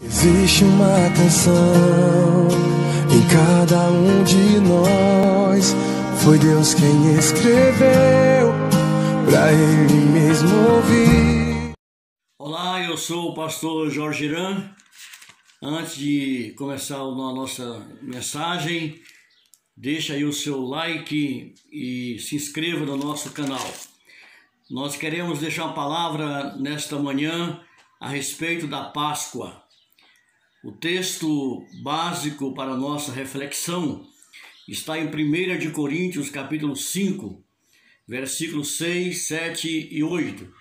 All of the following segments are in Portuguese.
Existe uma canção em cada um de nós. Foi Deus quem escreveu pra Ele mesmo ouvir. Olá, eu sou o pastor Jorge Irã. Antes de começar a nossa mensagem, deixa aí o seu like e se inscreva no nosso canal. Nós queremos deixar uma palavra nesta manhã a respeito da Páscoa. O texto básico para a nossa reflexão está em 1 de Coríntios, capítulo 5, versículos 6, 7 e 8,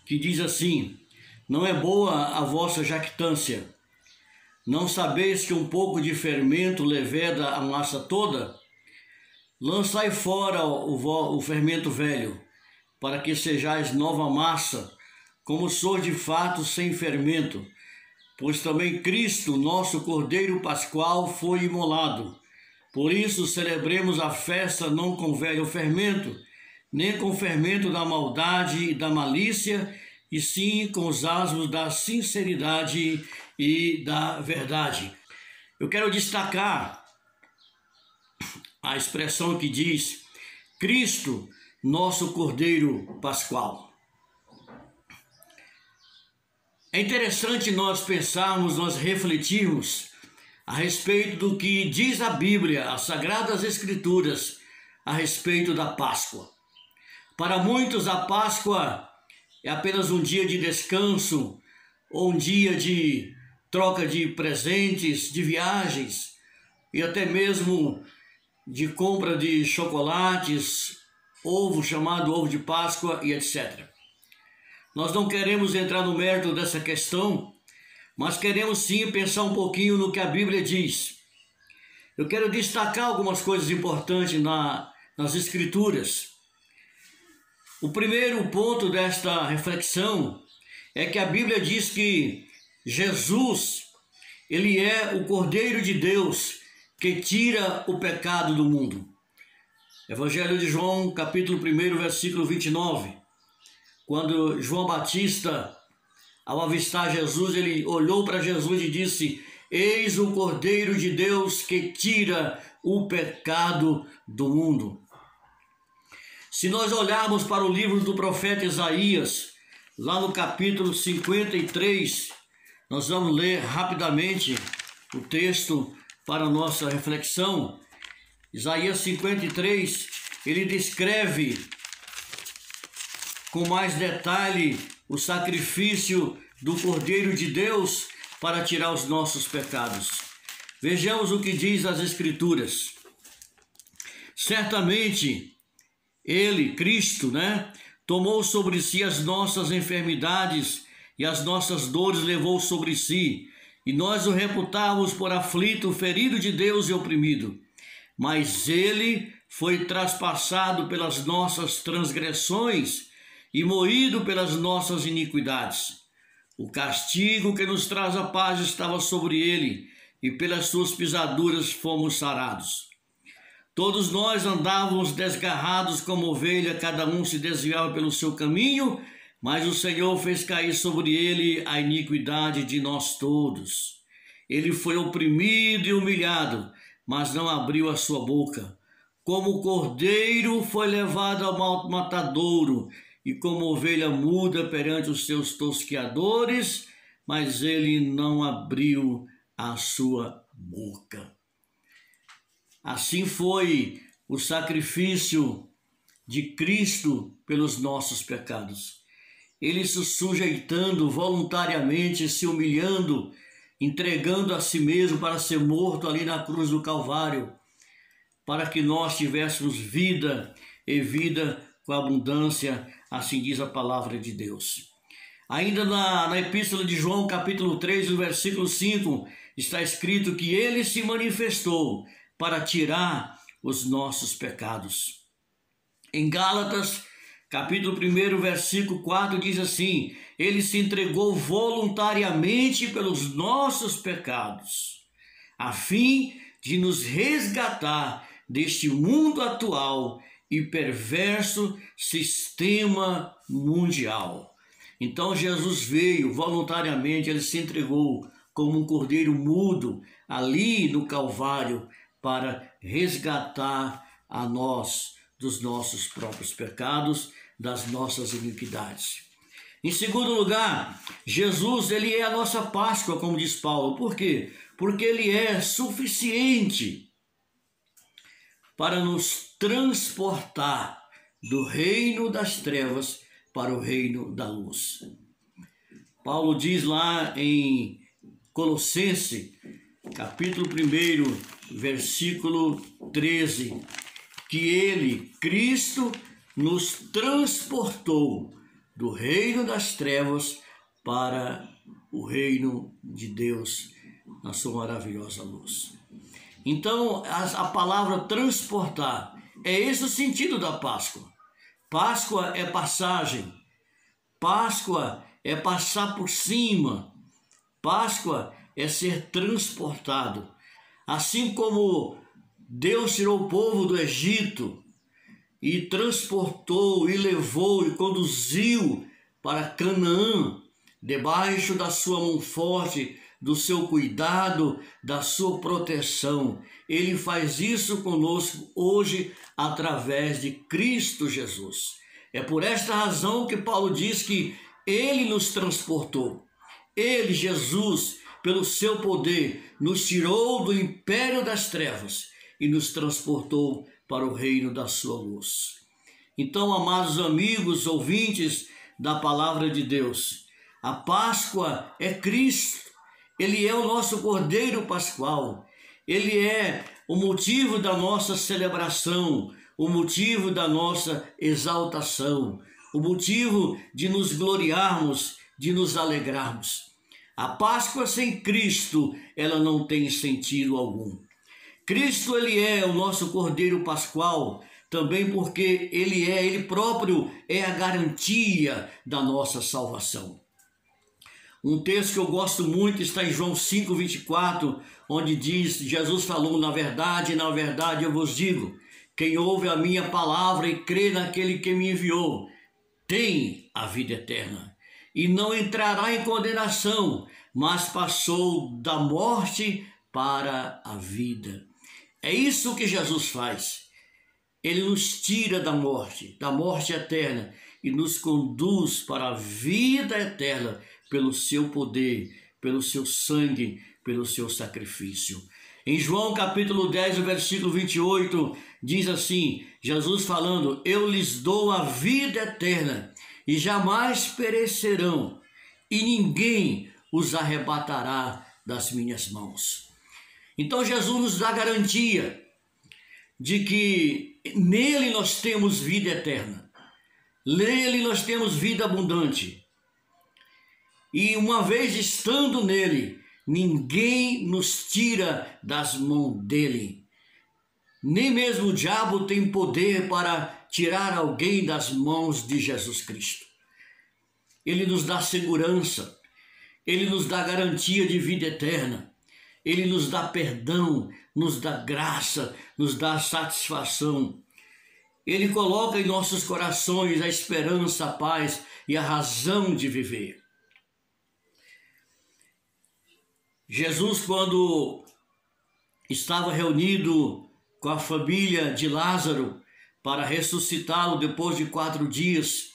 que diz assim: Não é boa a vossa jactância. Não sabeis que um pouco de fermento leveda a massa toda? Lançai fora o fermento velho, para que sejais nova massa, como sois de fato sem fermento. Pois também Cristo, nosso Cordeiro Pascual, foi imolado. Por isso celebremos a festa não com velho fermento, nem com fermento da maldade e da malícia, e sim com os asmos da sinceridade e da verdade. Eu quero destacar a expressão que diz Cristo, nosso Cordeiro Pascual. É interessante nós pensarmos, nós refletirmos a respeito do que diz a Bíblia, as Sagradas Escrituras, a respeito da Páscoa. Para muitos, a Páscoa é apenas um dia de descanso, ou um dia de troca de presentes, de viagens, e até mesmo de compra de chocolates, ovo chamado ovo de Páscoa e etc. Nós não queremos entrar no mérito dessa questão, mas queremos sim pensar um pouquinho no que a Bíblia diz. Eu quero destacar algumas coisas importantes nas Escrituras. O primeiro ponto desta reflexão é que a Bíblia diz que Jesus, ele é o Cordeiro de Deus que tira o pecado do mundo. Evangelho de João, capítulo 1, versículo 29. Quando João Batista, ao avistar Jesus, ele olhou para Jesus e disse: Eis o Cordeiro de Deus que tira o pecado do mundo. Se nós olharmos para o livro do profeta Isaías, lá no capítulo 53, nós vamos ler rapidamente o texto para a nossa reflexão. Isaías 53, ele descreve com mais detalhe o sacrifício do Cordeiro de Deus para tirar os nossos pecados. Vejamos o que diz as Escrituras. Certamente, Ele, Cristo, tomou sobre si as nossas enfermidades e as nossas dores levou sobre si, e nós o reputávamos por aflito, ferido de Deus e oprimido. Mas Ele foi traspassado pelas nossas transgressões e moído pelas nossas iniquidades. O castigo que nos traz a paz estava sobre ele, e pelas suas pisaduras fomos sarados. Todos nós andávamos desgarrados como ovelha, cada um se desviava pelo seu caminho, mas o Senhor fez cair sobre ele a iniquidade de nós todos. Ele foi oprimido e humilhado, mas não abriu a sua boca. Como o cordeiro foi levado ao matadouro, e como ovelha muda perante os seus tosqueadores, mas ele não abriu a sua boca. Assim foi o sacrifício de Cristo pelos nossos pecados. Ele se sujeitando voluntariamente, se humilhando, entregando a si mesmo para ser morto ali na cruz do Calvário, para que nós tivéssemos vida e vida com abundância, assim diz a palavra de Deus. Ainda na Epístola de João, capítulo 3, no versículo 5, está escrito que ele se manifestou para tirar os nossos pecados. Em Gálatas, capítulo 1, versículo 4, diz assim: Ele se entregou voluntariamente pelos nossos pecados, a fim de nos resgatar deste mundo atual e perverso sistema mundial. Então Jesus veio voluntariamente, ele se entregou como um cordeiro mudo ali no Calvário para resgatar a nós dos nossos próprios pecados, das nossas iniquidades. Em segundo lugar, Jesus, ele é a nossa Páscoa, como diz Paulo. Por quê? Porque ele é suficiente para nos transportar do reino das trevas para o reino da luz. Paulo diz lá em Colossenses, capítulo 1, versículo 13, que ele, Cristo, nos transportou do reino das trevas para o reino de Deus, na sua maravilhosa luz. Então, a palavra transportar, é esse o sentido da Páscoa. Páscoa é passagem, Páscoa é passar por cima, Páscoa é ser transportado. Assim como Deus tirou o povo do Egito e transportou, e levou, e conduziu para Canaã, debaixo da sua mão forte, do seu cuidado, da sua proteção. Ele faz isso conosco hoje através de Cristo Jesus. É por esta razão que Paulo diz que ele nos transportou. Ele, Jesus, pelo seu poder, nos tirou do império das trevas e nos transportou para o reino da sua luz. Então, amados amigos, ouvintes da palavra de Deus, a Páscoa é Cristo. Ele é o nosso Cordeiro Pascual. Ele é o motivo da nossa celebração, o motivo da nossa exaltação, o motivo de nos gloriarmos, de nos alegrarmos. A Páscoa sem Cristo, ela não tem sentido algum. Cristo, ele é o nosso Cordeiro Pascual, também porque ele próprio é a garantia da nossa salvação. Um texto que eu gosto muito está em João 5:24, onde diz, Jesus falou, na verdade eu vos digo, quem ouve a minha palavra e crê naquele que me enviou, tem a vida eterna, e não entrará em condenação, mas passou da morte para a vida. É isso que Jesus faz. Ele nos tira da morte eterna, e nos conduz para a vida eterna, pelo seu poder, pelo seu sangue, pelo seu sacrifício. Em João capítulo 10, versículo 28, diz assim, Jesus falando, eu lhes dou a vida eterna, e jamais perecerão, e ninguém os arrebatará das minhas mãos. Então Jesus nos dá garantia de que nele nós temos vida eterna, nele nós temos vida abundante. E uma vez estando nele, ninguém nos tira das mãos dele. Nem mesmo o diabo tem poder para tirar alguém das mãos de Jesus Cristo. Ele nos dá segurança, ele nos dá garantia de vida eterna, ele nos dá perdão, nos dá graça, nos dá satisfação. Ele coloca em nossos corações a esperança, a paz e a razão de viver. Jesus, quando estava reunido com a família de Lázaro para ressuscitá-lo depois de 4 dias,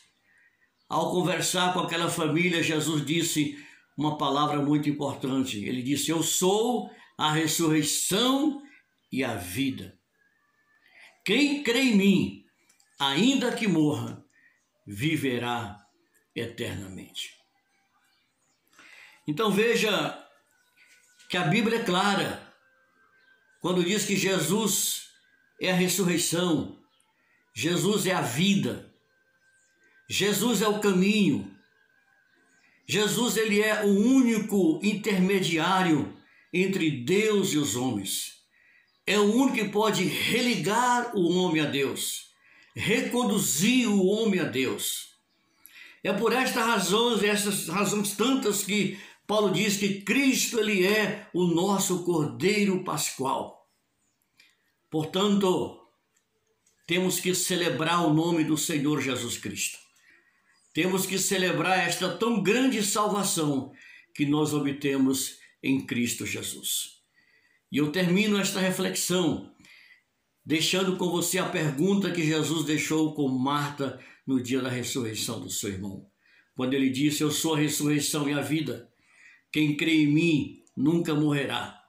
ao conversar com aquela família, Jesus disse uma palavra muito importante. Ele disse, eu sou a ressurreição e a vida. Quem crê em mim, ainda que morra, viverá eternamente. Então veja que a Bíblia é clara quando diz que Jesus é a ressurreição, Jesus é a vida, Jesus é o caminho, Jesus ele é o único intermediário entre Deus e os homens. É o único que pode religar o homem a Deus, reconduzir o homem a Deus. É por estas razões, essas razões tantas que Paulo diz que Cristo ele é o nosso Cordeiro Pascual. Portanto, temos que celebrar o nome do Senhor Jesus Cristo. Temos que celebrar esta tão grande salvação que nós obtemos em Cristo Jesus. E eu termino esta reflexão deixando com você a pergunta que Jesus deixou com Marta no dia da ressurreição do seu irmão. Quando ele disse: eu sou a ressurreição e a vida. Quem crê em mim nunca morrerá.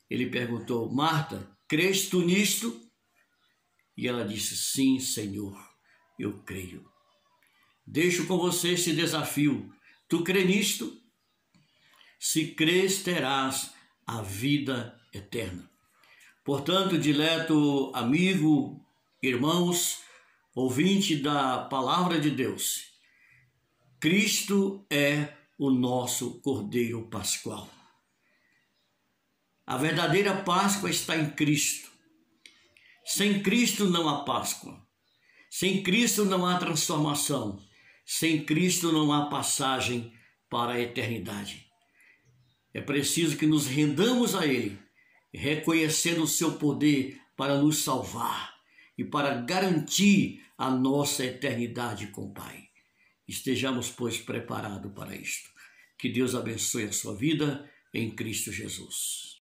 Ele perguntou: Marta, crês tu nisto? E ela disse: sim, Senhor, eu creio. Deixo com você esse desafio. Tu crê nisto? Se crês, terás a vida eterna. Portanto, dileto amigo, irmãos, ouvinte da palavra de Deus, Cristo é o nosso Cordeiro Pascual. A verdadeira Páscoa está em Cristo. Sem Cristo não há Páscoa. Sem Cristo não há transformação. Sem Cristo não há passagem para a eternidade. É preciso que nos rendamos a Ele, reconhecendo o seu poder para nos salvar e para garantir a nossa eternidade com o Pai. Estejamos, pois, preparados para isto. Que Deus abençoe a sua vida em Cristo Jesus.